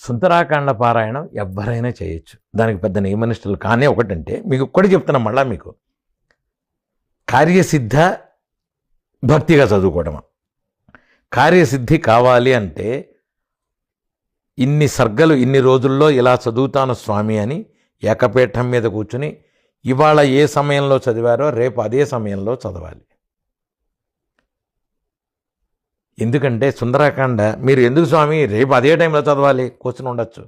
సుందరాకాండ పారాయణం ఎవ్వరైనా చేయొచ్చు. దానికి పెద్ద నియమనిష్టలు కానీ ఒకటంటే మీకు ఒక్కటి చెప్తున్నా, మళ్ళా మీకు కార్యసిద్ధ భక్తిగా చదువుకోవడం. కార్యసిద్ధి కావాలి అంటే ఇన్ని సర్గలు ఇన్ని రోజుల్లో ఇలా చదువుతాను స్వామి అని ఏకపీఠం మీద కూర్చుని ఇవాళ ఏ సమయంలో చదివారో రేపు అదే సమయంలో చదవాలి. ఎందుకంటే సుందరాకాండ మీరు ఎందుకు స్వామి రేపు అదే టైంలో చదవాలి, కూర్చుని ఉండొచ్చు.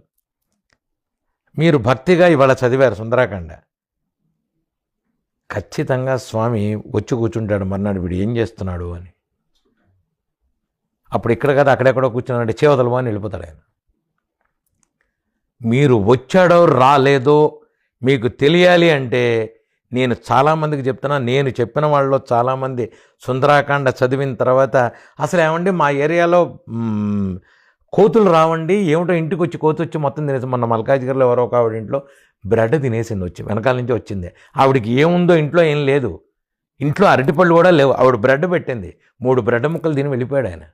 మీరు భక్తిగా ఇవాళ చదివారు సుందరాకాండ, ఖచ్చితంగా స్వామి వచ్చి కూర్చుంటాడు మర్నాడు వీడు ఏం చేస్తున్నాడు అని. అప్పుడు ఇక్కడ కదా అక్కడెక్కడో కూర్చున్నాడంటే చేవదలమో అని వెళ్ళిపోతాడు ఆయన. మీరు వచ్చాడో రాలేదో మీకు తెలియాలి అంటే నేను చాలామందికి చెప్తున్నా, నేను చెప్పిన వాళ్ళలో చాలామంది సుందరాకాండ చదివిన తర్వాత అసలు ఏమండి మా ఏరియాలో కోతులు రావండి, ఏమిటో ఇంటికి వచ్చి కోతి వచ్చి మొత్తం తినేసి, మొన్న మల్కాజ్గిరిలో ఎవరో ఒక ఆవిడ ఇంట్లో బ్రెడ్ తినేసింది, వచ్చి వెనకాల నుంచి వచ్చింది. ఆవిడకి ఏముందో ఇంట్లో ఏం లేదు, ఇంట్లో అరటిపళ్ళు కూడా లేవు, ఆవిడ బ్రెడ్ పెట్టింది, 3 బ్రెడ్ ముక్కలు తిని వెళ్ళిపోయాడు ఆయన.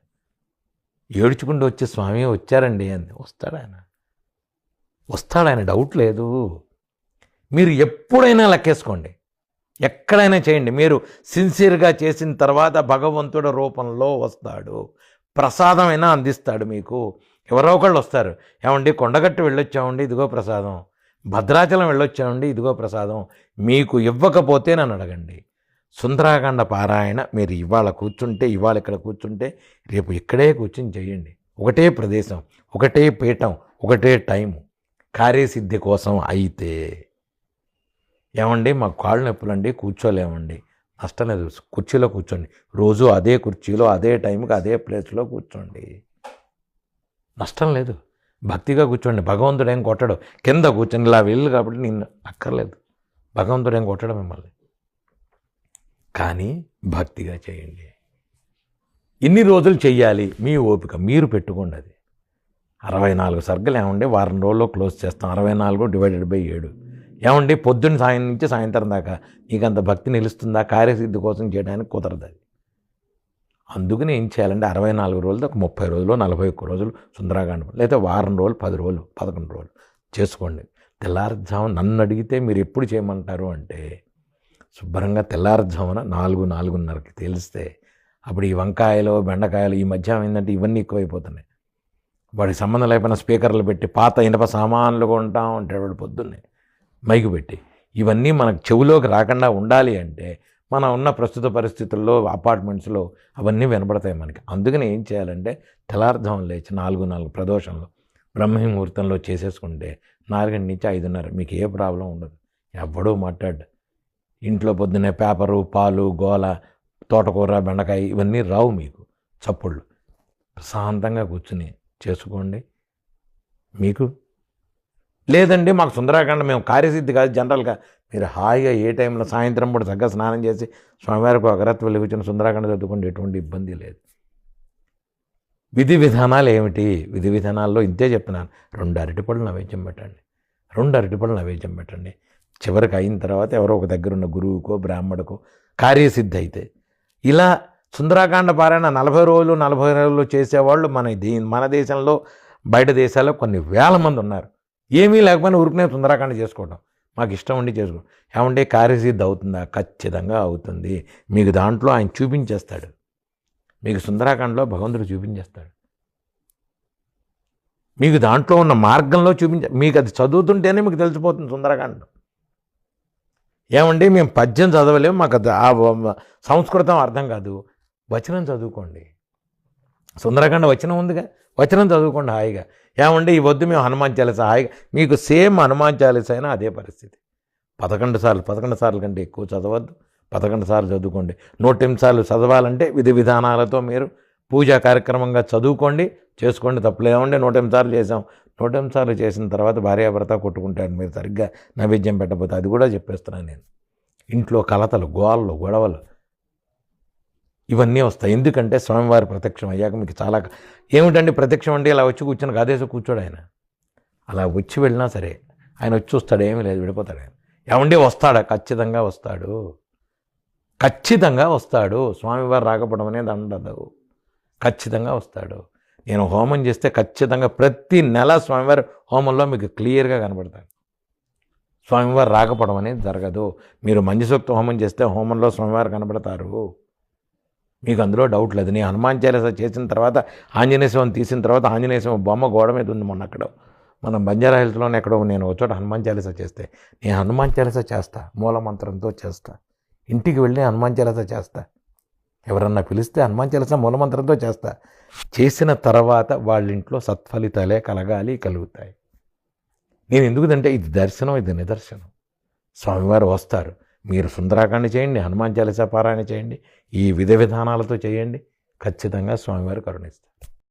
ఏడ్చుకుంటూ వచ్చి స్వామి వచ్చారండి అంది. వస్తాడాయన, డౌట్ లేదు. మీరు ఎప్పుడైనా లెక్కేసుకోండి, ఎక్కడైనా చేయండి. మీరు సిన్సియర్గా చేసిన తర్వాత భగవంతుడి రూపంలో వస్తాడు, ప్రసాదమైనా అందిస్తాడు మీకు. ఎవరో ఒకళ్ళు వస్తారు, ఏమండి కొండగట్టు వెళ్ళొచ్చామండి ఇదిగో ప్రసాదం, భద్రాచలం వెళ్ళొచ్చామండి ఇదిగో ప్రసాదం, మీకు ఇవ్వకపోతే నన్ను అడగండి. సుందరాకాండ పారాయణ మీరు ఇవాళ కూర్చుంటే, ఇవాళ ఇక్కడ కూర్చుంటే రేపు ఇక్కడే కూర్చుని చేయండి. ఒకటే ప్రదేశం, ఒకటే పీఠం, ఒకటే టైము, కార్యసిద్ధి కోసం. అయితే ఏమండి మాకు కాళ్ళు నొప్పులండి కూర్చోలేమండి, నష్టం లేదు, కుర్చీలో కూర్చోండి, రోజు అదే కుర్చీలో అదే టైంకి అదే ప్లేస్లో కూర్చోండి, నష్టం లేదు. భక్తిగా కూర్చోండి, భగవంతుడు ఏం కొట్టడు. కింద కూర్చొని ఇలా వెళ్ళు కాబట్టి నిన్ను అక్కర్లేదు, భగవంతుడు ఏం కొట్టడం మిమ్మల్ని. కానీ భక్తిగా చేయండి. ఇన్ని రోజులు చెయ్యాలి, మీ ఓపిక మీరు పెట్టుకోండి. అది 64 సర్గలు ఏమండి వారం రోజుల్లో క్లోజ్ చేస్తాం, 64/7 ఏమండి పొద్దున్న సాయం నుంచి సాయంత్రం దాకా నీకు అంత భక్తి నిలుస్తుందా? కార్యసిద్ధి కోసం చేయడానికి కుదరదు అది. అందుకని ఏం చేయాలంటే 64 రోజులు ఒక 30 రోజులు 41 రోజులు సుందరాకాండ, లేదా వారం రోజులు 10 రోజులు 11 రోజులు చేసుకోండి. తెల్లారుజామున నన్ను అడిగితే మీరు ఎప్పుడు చేయమంటారు అంటే శుభ్రంగా తెల్లారుజామున 4-4:30కి తెలిస్తే అప్పుడు ఈ వంకాయలు బెండకాయలు ఈ మధ్య ఏంటంటే ఇవన్నీ ఎక్కువైపోతున్నాయి. వాడికి సంబంధం లేకపోయినా స్పీకర్లు పెట్టి పాత ఇనప సామాన్లు కొంటాం అంటే వాడు పొద్దున్నే మైకు పెట్టి ఇవన్నీ మనకు చెవులోకి రాకుండా ఉండాలి అంటే మనం ఉన్న ప్రస్తుత పరిస్థితుల్లో అపార్ట్మెంట్స్లో అవన్నీ వినపడతాయి మనకి. అందుకని ఏం చేయాలంటే తెల్లారుజామున లేచి 4 ప్రదోషంలో బ్రహ్మముహూర్తంలో చేసేసుకుంటే 4 నుంచి 5:30 మీకు ఏ ప్రాబ్లం ఉండదు. ఎవడో మాట్లాడు, ఇంట్లో పొద్దున్నే పేపరు పాలు గోల తోటకూర బెండకాయ ఇవన్నీ రావు మీకు చప్పుళ్ళు. ప్రశాంతంగా కూర్చుని చేసుకోండి. మీకు లేదండి మాకు సుందరాకాండ మేము కార్యసిద్ధి కాదు జనరల్గా, మీరు హాయిగా ఏ టైంలో సాయంత్రం పూట చక్కగా స్నానం చేసి స్వామివారికి అగరత్తి వెళ్ళి కూర్చొని సుందరాకాండ చదువుకోండి, ఎటువంటి ఇబ్బంది లేదు. విధి విధానాలు ఏమిటి? విధి విధానాల్లో ఇంతే చెప్తున్నాను. 2 అరటిపళ్ళు నైవేద్యం పెట్టండి, 2 అరటిపళ్ళు నైవేద్యం పెట్టండి. చివరికి అయిన తర్వాత ఎవరో ఒక దగ్గర ఉన్న గురువుకో బ్రాహ్మణుకో కార్యసిద్ధి అయితే ఇలా సుందరాకాండ పారాయణ 40 రోజులు చేసేవాళ్ళు మన దేశంలో బయట దేశాల్లో కొన్ని వేల మంది ఉన్నారు. ఏమీ లేకపోయినా ఊరికనే సుందరాకాండ చేసుకోవడం మాకు ఇష్టం ఉండి చేసుకోవడం. ఏమంటే కార్యసిద్ధి అవుతుందా? ఖచ్చితంగా అవుతుంది. మీకు దాంట్లో ఆయన చూపించేస్తాడు, మీకు సుందరాకాండలో భగవంతుడు చూపించేస్తాడు, మీకు దాంట్లో ఉన్న మార్గంలో మీకు అది చదువుతుంటేనే మీకు తెలిసిపోతుంది సుందరకాండం. ఏమండి మేము పద్యం చదవలేము, మాకు ఆ సంస్కృతం అర్థం కాదు, వచనం చదువుకోండి. సుందరకాండ వచనం ఉందిగా, వచనం చదువుకోండి హాయిగా. ఏమండి ఈ వద్దు మేము హనుమాన్ చాలీసా, హాయిగా మీకు సేమ్ హనుమాన్ చాలీసా అయినా అదే పరిస్థితి. 11 సార్లు కంటే ఎక్కువ చదవద్దు, 11 సార్లు చదువుకోండి. 108 సార్లు చదవాలంటే విధి విధానాలతో మీరు పూజా కార్యక్రమంగా చదువుకోండి, చేసుకోండి, తప్పులేమండి. 108 సార్లు చేసాం, 108 సార్లు చేసిన తర్వాత భార్యాభర్త కొట్టుకుంటారు మీరు సరిగ్గా నైవేద్యం పెట్టకపోతే. అది కూడా చెప్పేస్తున్నాను నేను. ఇంట్లో కలతలు గోళ్ళు గొడవలు ఇవన్నీ వస్తాయి. ఎందుకంటే స్వామివారి ప్రత్యక్షం అయ్యాక మీకు చాలా ఏమిటండి ప్రత్యక్షం అంటే ఇలా వచ్చి కూర్చొని కాదేసి కూర్చోడు ఆయన. అలా వచ్చి వెళ్ళినా సరే ఆయన వచ్చి చూస్తాడు, ఏమీ లేదు, విడిపోతాడు ఆయన. ఏమండి వస్తాడా? ఖచ్చితంగా వస్తాడు, ఖచ్చితంగా వస్తాడు. స్వామివారు రాకపోవడం అనేది ఉండదు, ఖచ్చితంగా వస్తాడు. నేను హోమం చేస్తే ఖచ్చితంగా ప్రతి నెల స్వామివారి హోమంలో మీకు క్లియర్గా కనబడతాడు. స్వామివారు రాకపోవడం అనేది జరగదు. మీరు మంజుసూక్త హోమం చేస్తే హోమంలో స్వామివారు కనబడతారు, మీకు అందులో డౌట్ లేదు. నేను హనుమాన్ చాలీస చేసిన తర్వాత ఆంజనేయ స్వామిని తీసిన తర్వాత ఆంజనేయ స్వామి బొమ్మ గోడ మీద ఉంది. మొన్న అక్కడ మనం బంజారా హిల్స్లోనే ఎక్కడో నేను ఒక చోట హనుమాన్ చాలీస చేస్తే, నేను హనుమాన్ చాలీస చేస్తా, మూలమంత్రంతో చేస్తా, ఇంటికి వెళ్ళి హనుమాన్ చాలీస చేస్తా, ఎవరన్నా పిలిస్తే హనుమాన్ చాలీస మూలమంత్రంతో చేస్తా. చేసిన తర్వాత వాళ్ళ ఇంట్లో సత్ఫలితాలే కలుగుతాయి. నేను ఎందుకంటే ఇది దర్శనం, ఇది నిదర్శనం. స్వామివారు వస్తారు. మీరు సుందరాకాండ చేయండి, హనుమాన్ చాలీస పారాయణ చేయండి, ఈ విధానాలతో చేయండి, ఖచ్చితంగా స్వామివారు కరుణిస్తారు.